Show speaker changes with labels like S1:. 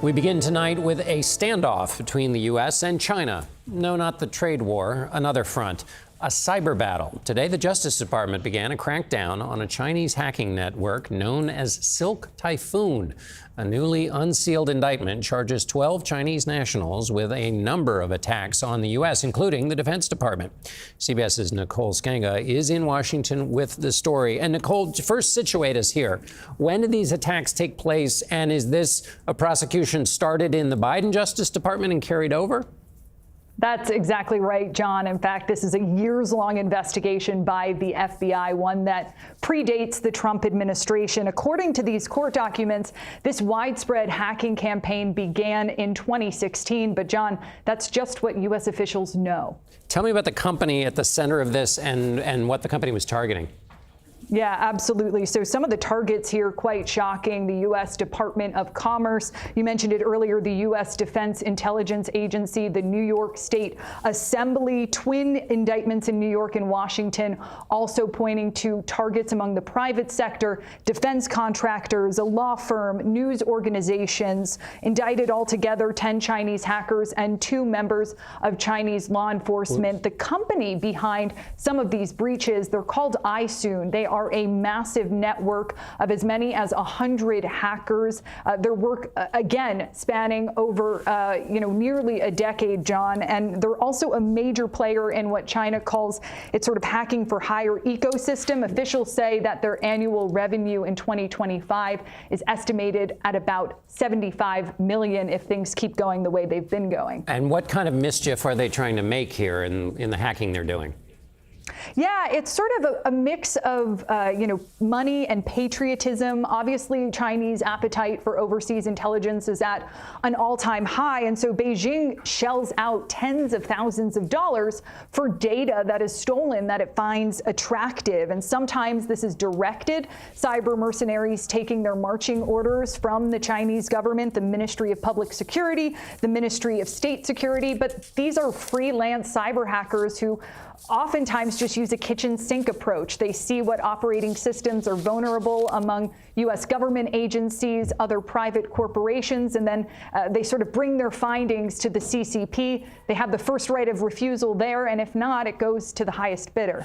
S1: We begin tonight with a standoff between the U.S. and China. No, not the trade war, another front, a cyber battle. Today, the Justice Department began a crackdown on a Chinese hacking network known as Silk Typhoon. A newly unsealed indictment charges 12 Chinese nationals with a number of attacks on the U.S., including the Defense Department. CBS's Nicole Sganga is in Washington with the story. And Nicole, first situate us here. When did these attacks take place? And is this a prosecution started in the Biden Justice Department and carried over?
S2: That's exactly right, John. In fact, this is a years-long investigation by the FBI, one that predates the Trump administration. According to these court documents, this widespread hacking campaign began in 2016. But, John, that's just what U.S. officials know. Tell me about the company at the center of this and what the company was targeting. Yeah, absolutely. So some of the targets here, quite shocking. The U.S. Department of Commerce. You mentioned it earlier, the U.S. Defense Intelligence Agency, the New York State Assembly, twin indictments in New York and Washington, also pointing to targets among the private sector, defense contractors, a law firm, news organizations. Indicted altogether 10 Chinese hackers and 2 members of Chinese law enforcement. The company behind some of these breaches, they're called iSoon. They are a massive network of as many as 100 hackers. Their work, again, spanning over, nearly a decade, John. And they're also a major player in what China calls its sort of hacking for hire ecosystem. Officials say that their annual revenue in 2025 is estimated at about $75 million if things keep going the way they've been going.
S1: And what kind of mischief are they trying to make here in the hacking they're doing?
S2: Yeah, it's sort of a mix of, money and patriotism. Obviously, Chinese appetite for overseas intelligence is at an all-time high. And so Beijing shells out tens of thousands of dollars for data that is stolen that it finds attractive. And sometimes this is directed cyber mercenaries taking their marching orders from the Chinese government, the Ministry of Public Security, the Ministry of State Security. But these are freelance cyber hackers who oftentimes just use a kitchen sink approach. They see what operating systems are vulnerable among U.S. government agencies, other private corporations, and then they sort of bring their findings to the CCP. They have the first right of refusal there, and if not, it goes to the highest bidder.